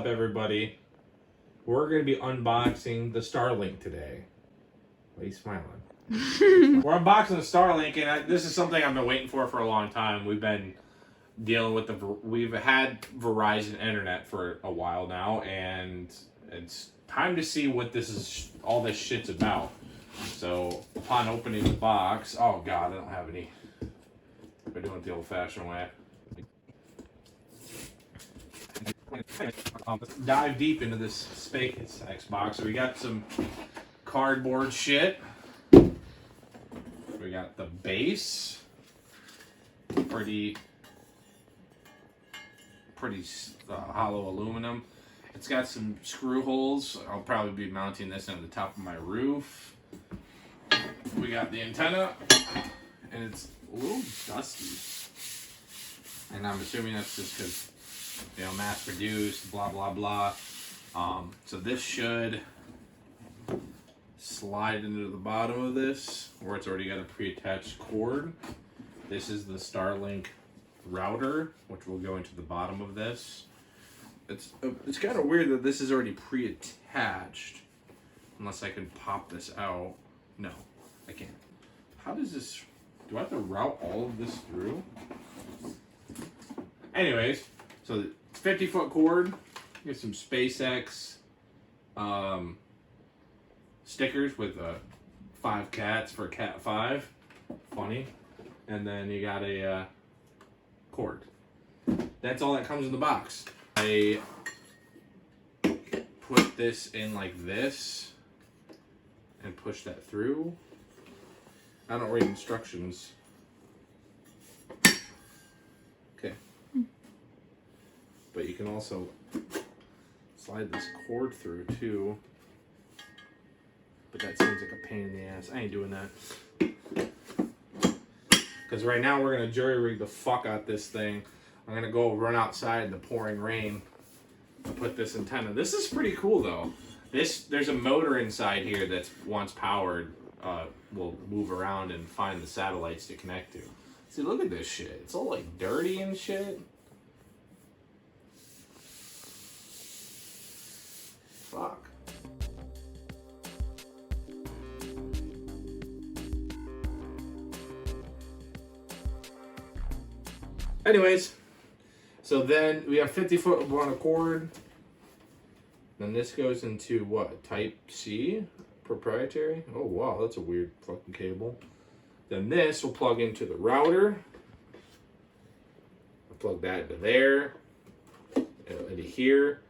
up, everybody? We're going to be unboxing the Starlink today. Why are you smiling? We're unboxing the Starlink, and this is something I've been waiting for a long time. We've been dealing with we've had Verizon internet for a while now, and it's time to see what all this shit's about. So upon opening the box, oh god, I don't have any. We're doing it the old-fashioned way. Let's dive deep into this SpaceX box. So we got some cardboard shit. We got the base. Pretty hollow aluminum. It's got some screw holes. I'll probably be mounting this on the top of my roof. We got the antenna, and it's a little dusty. And I'm assuming that's just because, mass produced, blah, blah, blah. So this should slide into the bottom of this, where it's already got a pre-attached cord. This is the Starlink router, which will go into the bottom of this. It's kind of weird that this is already pre-attached, unless I can pop this out. No, I can't. How does this, do I have to route all of this through? Anyways, so 50-foot cord, get some SpaceX stickers with 5 cats for Cat 5, funny, and then you got a cord. That's all that comes in the box. I put this in like this and push that through. I don't read instructions. Okay. But you can also slide this cord through too. But that seems like a pain in the ass. I ain't doing that. Because right now we're going to jury rig the fuck out this thing. I'm going to go run outside in the pouring rain and put this antenna. This is pretty cool though. There's a motor inside here that's once powered will move around and find the satellites to connect to. See, look at this shit. It's all like dirty and shit. Fuck. Anyways, so then we have 50-foot on a cord. Then this goes into what? Type C? Proprietary? Oh wow, that's a weird fucking cable. Then this will plug into the router. I'll plug that into there, into here,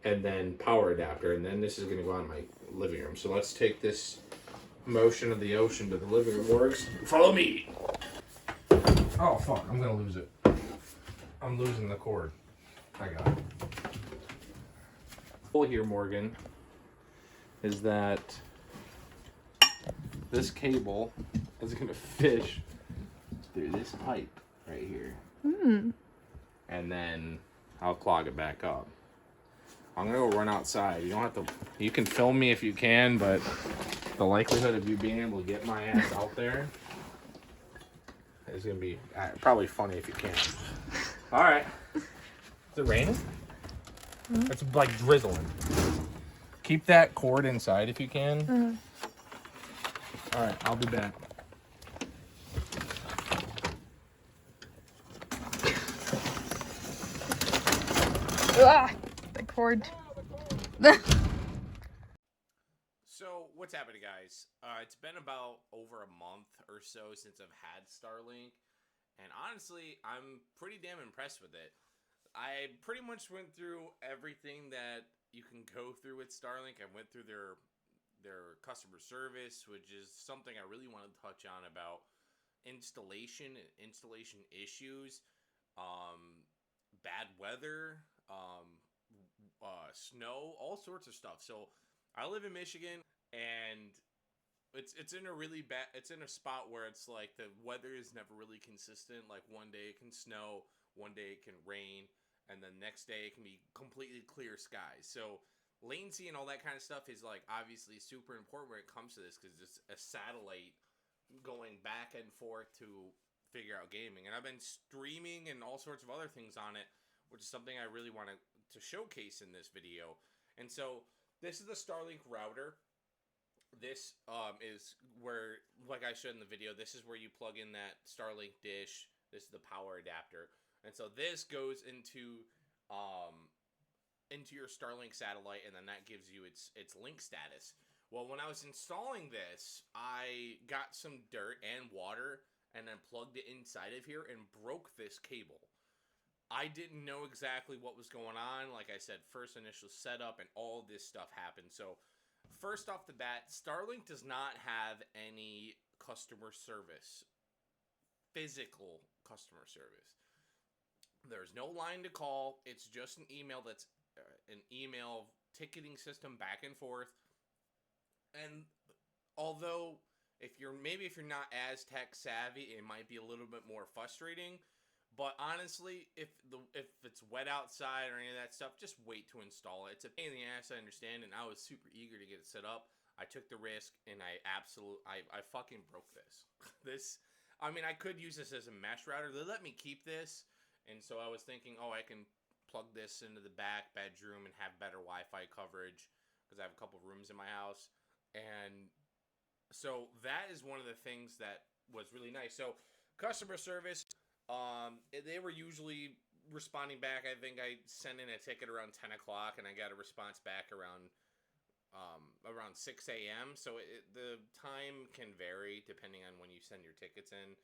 and then power adapter. And then this is going to go on my living room. So let's take this motion of the ocean to the living room works. Follow me. Oh fuck, I'm going to lose it. I'm losing the cord. I got it. The goal here, Morgan, is that this cable is going to fish through this pipe right here. And then I'll clog it back up. I'm going to go run outside. You don't have to, you can film me if you can, but the likelihood of you being able to get my ass out there is going to be probably funny if you can. All right. Is it raining? It's like drizzling. Keep that cord inside if you can. All right, I'll be back. The cord. So, what's happening, guys? It's been about over a month or so since I've had Starlink, and honestly, I'm pretty damn impressed with it. I pretty much went through everything that you can go through with Starlink. I went through their customer service, which is something I really want to touch on about installation issues, bad weather, snow, all sorts of stuff. So I live in Michigan, and it's in a really bad, it's in a spot where it's like the weather is never really consistent. Like one day it can snow, one day it can rain, and the next day it can be completely clear skies. So latency and all that kind of stuff is like obviously super important when it comes to this, because it's a satellite going back and forth to figure out gaming. And I've been streaming and all sorts of other things on it, which is something I really want to to showcase in this video. And so this is the Starlink router. This is where, like I showed in the video, this is where you plug in that Starlink dish. This is the power adapter. And so this goes into your Starlink satellite, and then that gives you its link status. Well, when I was installing this, I got some dirt and water and then plugged it inside of here and broke this cable. I didn't know exactly what was going on. Like I said, first initial setup and all this stuff happened. So first off the bat, Starlink does not have any customer service, physical customer service. There's no line to call. It's just an email that's an email ticketing system back and forth. And although if you're not as tech savvy, it might be a little bit more frustrating. But honestly, if it's wet outside or any of that stuff, just wait to install it. It's a pain in the ass, I understand, and I was super eager to get it set up. I took the risk, and I fucking broke this. I could use this as a mesh router. They let me keep this, and so I was thinking, oh, I can plug this into the back bedroom and have better Wi-Fi coverage because I have a couple rooms in my house. And so that is one of the things that was really nice. So customer service, they were usually responding back. I think I sent in a ticket around 10 o'clock and I got a response back around 6 a.m. So the time can vary depending on when you send your tickets in.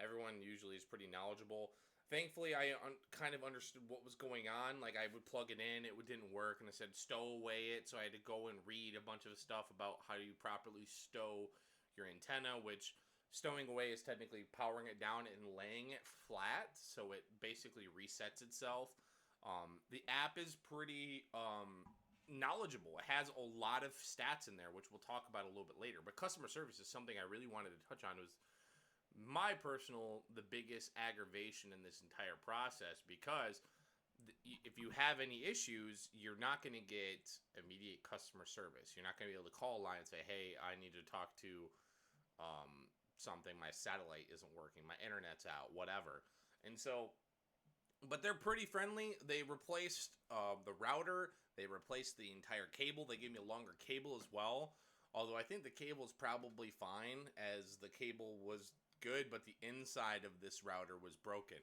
Everyone usually is pretty knowledgeable. Thankfully, I kind of understood what was going on. Like, I would plug it in, it didn't work, and I said stow away it, so I had to go and read a bunch of stuff about how you properly stow your antenna, which stowing away is technically powering it down and laying it flat, so it basically resets itself. The app is pretty knowledgeable. It has a lot of stats in there, which we'll talk about a little bit later. But customer service is something I really wanted to touch on. It was the biggest aggravation in this entire process, because if you have any issues, you're not going to get immediate customer service. You're not going to be able to call a line and say, hey, I need to talk to something. My satellite isn't working. My internet's out, whatever. And so, but they're pretty friendly. They replaced the router. They replaced the entire cable. They gave me a longer cable as well. Although I think the cable is probably fine, as the cable was good, but the inside of this router was broken.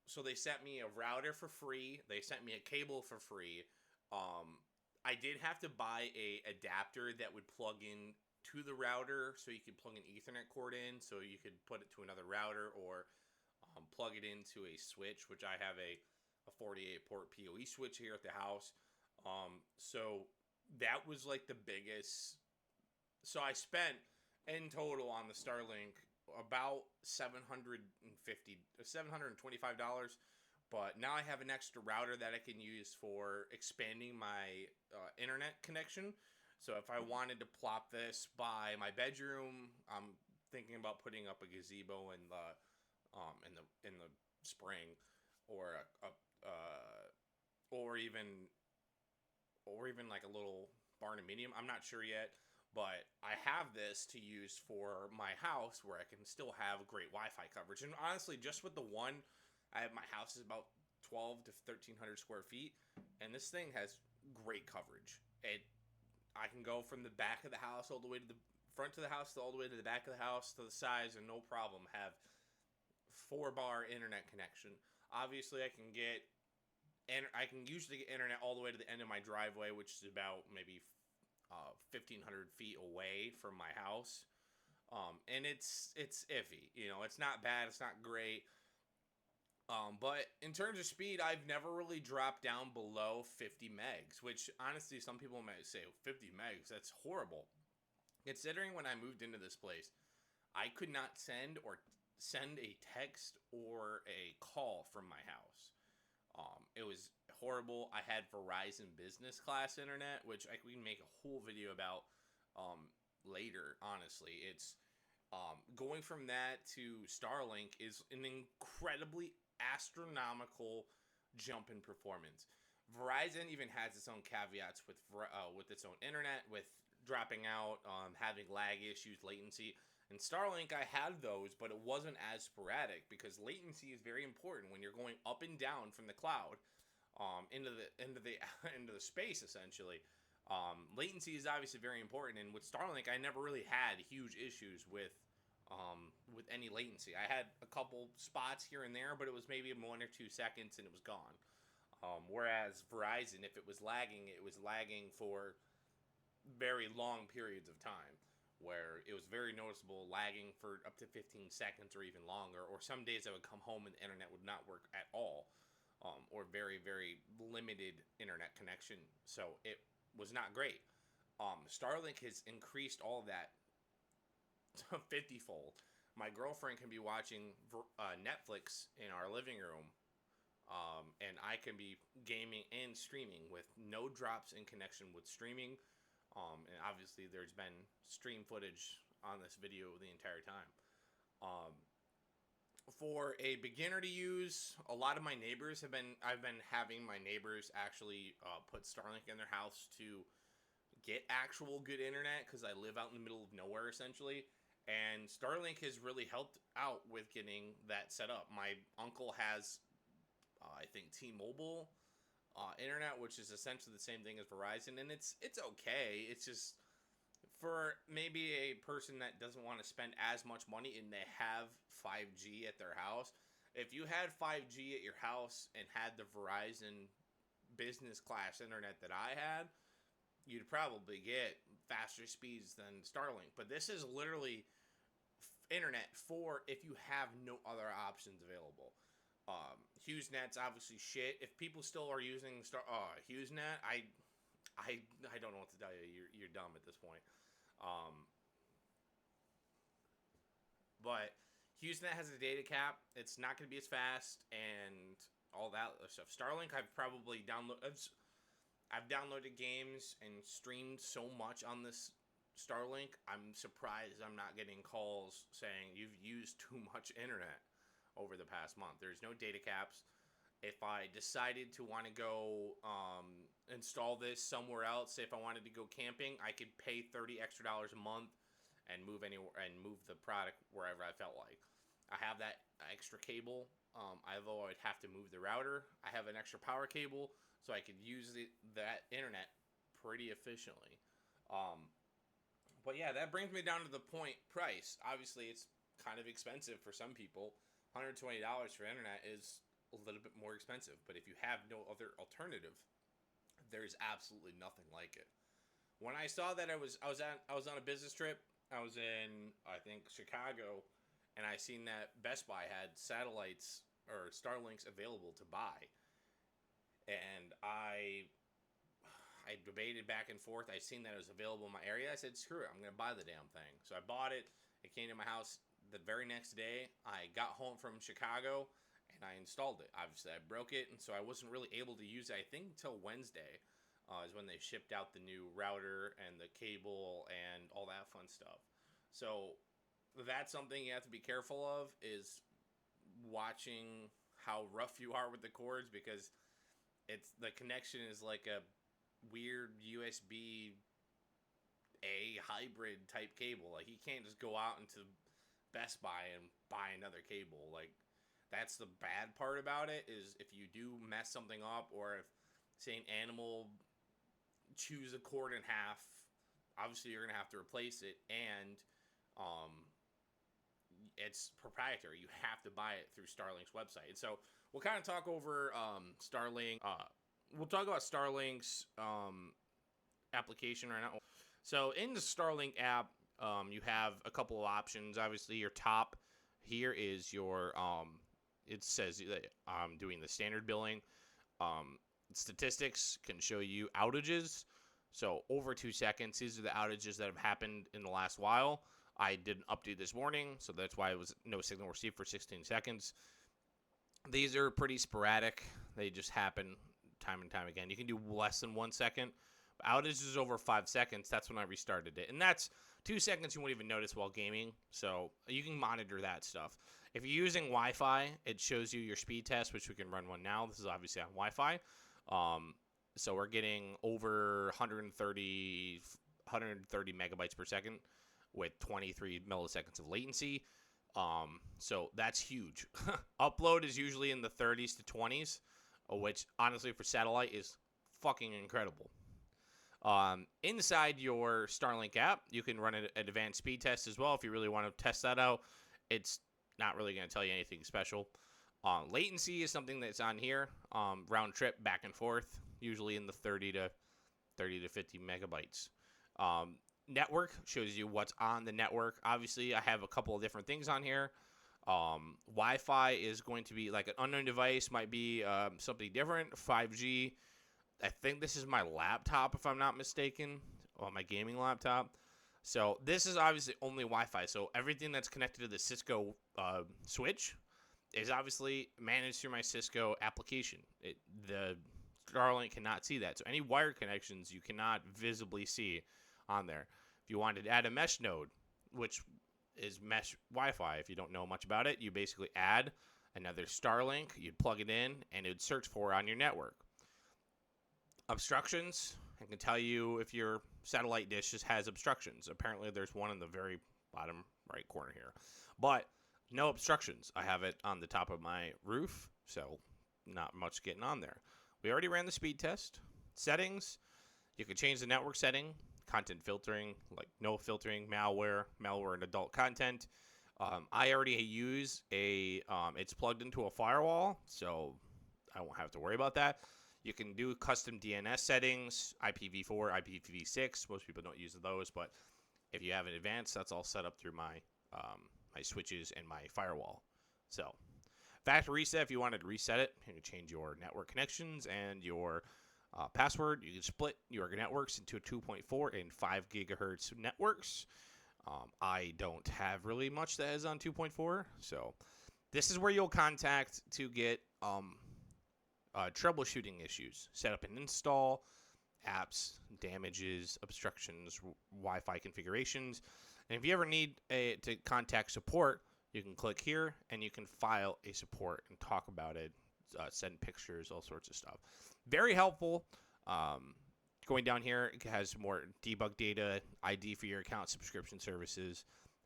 So they sent me a router for free. They sent me a cable for free. I did have to buy a adapter that would plug in to the router, so you could plug an Ethernet cord in, so you could put it to another router, or plug it into a switch, which I have a 48 port PoE switch here at the house. So that was like the biggest. So I spent in total on the Starlink about $725, but now I have an extra router that I can use for expanding my internet connection. So if I wanted to plop this by my bedroom, I'm thinking about putting up a gazebo in the spring, or even like a little barn and medium. I'm not sure yet. But I have this to use for my house, where I can still have great Wi-Fi coverage. And honestly, just with the one, my house is about 12 to 1,300 square feet, and this thing has great coverage. I can go from the back of the house all the way to the front of the house, all the way to the back of the house, to the sides, and no problem have 4-bar internet connection. Obviously, I can usually get internet all the way to the end of my driveway, which is about maybe 1,500 feet away from my house. And it's iffy. It's not bad. It's not great. But in terms of speed, I've never really dropped down below 50 megs, which honestly, some people might say, 50 megs, that's horrible. Considering when I moved into this place, I could not send a text or a call from my house. It was horrible. I had Verizon business class internet, which we can make a whole video about later. Honestly, it's going from that to Starlink is an incredibly astronomical jump in performance. Verizon even has its own caveats with its own internet, with dropping out, having lag issues, latency. And Starlink, I had those, but it wasn't as sporadic, because latency is very important when you're going up and down from the cloud. into the into the space essentially. Latency is obviously very important, and with Starlink, I never really had huge issues with any latency. I had a couple spots here and there, but it was maybe 1 or 2 seconds and it was gone. Whereas Verizon, if it was lagging for very long periods of time, where it was very noticeable, lagging for up to 15 seconds or even longer. Or some days I would come home and the internet would not work at all, or very, very limited internet connection. So it was not great. Starlink has increased all of that to 50-fold. My girlfriend can be watching Netflix in our living room, and I can be gaming and streaming with no drops in connection with streaming. And obviously, there's been stream footage on this video the entire time. For a beginner to use, a lot of my neighbors I've been having my neighbors actually put Starlink in their house to get actual good internet, because I live out in the middle of nowhere essentially. And Starlink has really helped out with getting that set up. My uncle has, I think, T-Mobile internet, which is essentially the same thing as Verizon, and it's okay. It's just for maybe a person that doesn't want to spend as much money and they have 5G at their house. If you had 5G at your house and had the Verizon business class internet that I had, you'd probably get faster speeds than Starlink. But this is literally internet for if you have no other options available. HughesNet's obviously shit. If people still are using HughesNet, I don't know what to tell you. You're dumb at this point. But HughesNet has a data cap. It's not going to be as fast and all that other stuff. Starlink, I've downloaded games and streamed so much on this Starlink. I'm surprised I'm not getting calls saying you've used too much internet over the past month. There's no data caps. If I decided to want to go install this somewhere else, say if I wanted to go camping, I could pay $30 extra a month and move anywhere and move the product wherever I felt like. I have that extra cable. Although I'd have to move the router, I have an extra power cable, so I could use that internet pretty efficiently. But yeah, that brings me down to the point price. Obviously, it's kind of expensive for some people. $120 for internet is a little bit more expensive, but if you have no other alternative, there's absolutely nothing like it. When I saw that I was on a business trip, I was in, I think, Chicago, and I seen that Best Buy had satellites or Starlinks available to buy, and I debated back and forth. I seen that it was available in my area. I said, screw it, I'm gonna buy the damn thing. So I bought it. It came to my house the very next day. I got home from Chicago and I installed it. Obviously, I broke it, and so I wasn't really able to use it, I think, until Wednesday. Is when they shipped out the new router and the cable and all that fun stuff. So that's something you have to be careful of, is watching how rough you are with the cords, because the connection is like a weird USB A hybrid type cable. Like, you can't just go out into Best Buy and buy another cable. Like, that's the bad part about it, is if you do mess something up, or if, say, an animal chews a cord in half, obviously you're gonna have to replace it, and it's proprietary. You have to buy it through Starlink's website. And so we'll kind of talk over Starlink. We'll talk about Starlink's application right now. So in the Starlink app, you have a couple of options. Obviously, your top here is your it says that I'm doing the standard billing. Statistics can show you outages. So over 2 seconds, these are the outages that have happened in the last while. I did an update this morning, so that's why it was no signal received for 16 seconds. These are pretty sporadic. They just happen time and time again. You can do less than 1 second. Outages over 5 seconds, that's when I restarted it. And that's 2 seconds you won't even notice while gaming. So you can monitor that stuff. If you're using Wi-Fi, it shows you your speed test, which we can run one now. This is obviously on Wi-Fi. So we're getting over 130 megabytes per second with 23 milliseconds of latency. So that's huge. Upload is usually in the 30s to 20s. which honestly for satellite is fucking incredible. Inside your Starlink app, you can run an advanced speed test as well if you really want to test that out. It's not really going to tell you anything special. Latency is something that's on here. Round trip back and forth, usually in the 30 to 50 megabytes. Network shows you what's on the network. Obviously, I have a couple of different things on here. Wi-Fi is going to be like an unknown device, might be something different. 5G. I think this is my laptop, if I'm not mistaken, or my gaming laptop. So this is obviously only Wi-Fi. So everything that's connected to the Cisco switch is obviously managed through my Cisco application. The Starlink cannot see that. So any wired connections you cannot visibly see on there. If you wanted to add a mesh node, which is mesh Wi-Fi, if you don't know much about it, you basically add another Starlink, you'd plug it in, and it would search for it on your network. Obstructions, I can tell you if your satellite dish just has obstructions. Apparently there's one in the very bottom right corner here. But no obstructions. I have it on the top of my roof, so not much getting on there. We already ran the speed test. Settings, you can change the network setting, content filtering, like no filtering, malware and adult content. I already use it's plugged into a firewall, so I won't have to worry about that. You can do custom DNS settings, IPv4, IPv6. Most people don't use those, but if you have an advanced, that's all set up through my my switches and my firewall. So, factory reset, if you wanted to reset it, you can change your network connections and your password. You can split your networks into 2.4 and 5 gigahertz networks. I don't have really much that is on 2.4, so this is where you'll contact to get troubleshooting issues, set up and install, apps, damages, obstructions, Wi-Fi configurations. And if you ever need to contact support, you can click here and you can file a support and talk about it, send pictures, all sorts of stuff. Very helpful. Going down here, it has more debug data, ID for your account, subscription services,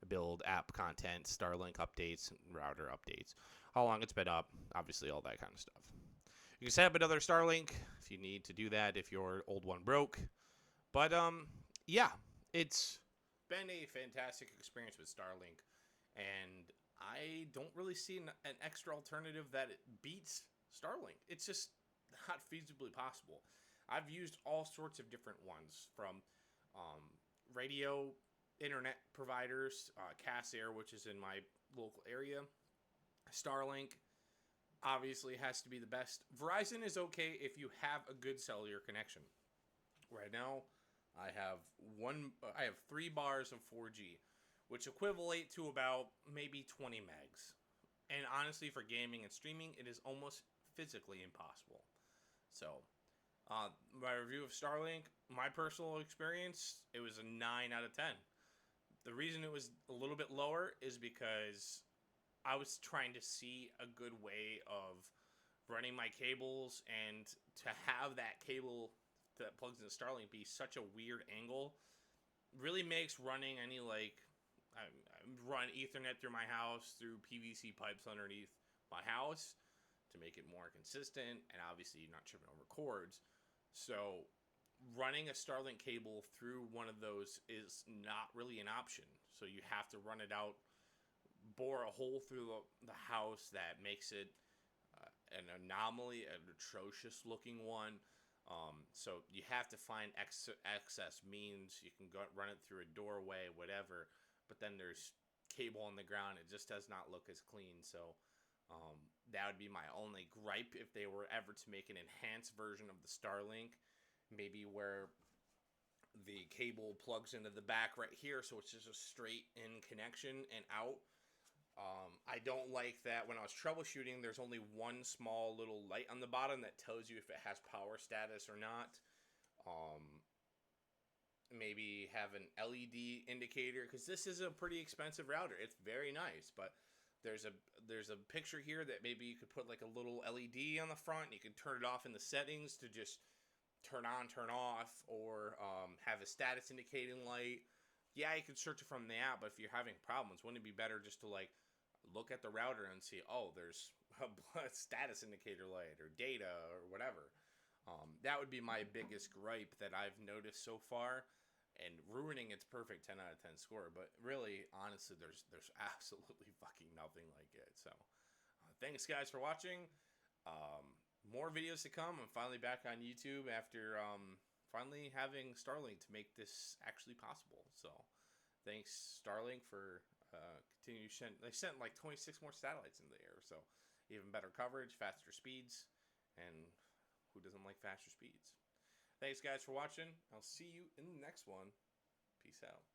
build app content, Starlink updates, router updates, how long it's been up, obviously all that kind of stuff. You can set up another Starlink if you need to do that, if your old one broke. But, yeah, it's been a fantastic experience with Starlink. And I don't really see an extra alternative that it beats Starlink. It's just not feasibly possible. I've used all sorts of different ones, from radio internet providers, Air, which is in my local area. Starlink obviously has to be the best. Verizon is okay if you have a good cellular connection. Right now, I have 3 bars of 4G, which equivalent to about maybe 20 megs. And honestly, for gaming and streaming, it is almost physically impossible. So, my review of Starlink, my personal experience, it was a 9 out of 10. The reason it was a little bit lower is because I was trying to see a good way of running my cables, and to have that cable that plugs into Starlink be such a weird angle really makes running any, like, I run Ethernet through my house through PVC pipes underneath my house to make it more consistent, and obviously you're not tripping over cords. So running a Starlink cable through one of those is not really an option. So you have to run it out, bore a hole through the house that makes it an anomaly, an atrocious looking one. So you have to find excess means. You can go run it through a doorway, whatever. But then there's cable on the ground. It just does not look as clean. So that would be my only gripe if they were ever to make an enhanced version of the Starlink. Maybe where the cable plugs into the back right here, so it's just a straight in connection and out. I don't like that when I was troubleshooting, there's only one small little light on the bottom that tells you if it has power status or not. Maybe have an LED indicator, because this is a pretty expensive router. It's very nice, but there's a picture here that maybe you could put like a little LED on the front. You can turn it off in the settings to just turn on, turn off, or have a status indicating light. Yeah, you can search it from the app, but if you're having problems, wouldn't it be better just to like look at the router and see, oh, there's a status indicator light or data or whatever. That would be my biggest gripe that I've noticed so far, and ruining its perfect 10 out of 10 score. But really, honestly, there's absolutely fucking nothing like it. So, thanks guys for watching. More videos to come. I'm finally back on YouTube after finally having Starlink to make this actually possible. So, thanks Starlink for continue. They sent like 26 more satellites into the air, so even better coverage, faster speeds, and who doesn't like faster speeds? Thanks guys for watching. I'll see you in the next one. Peace out.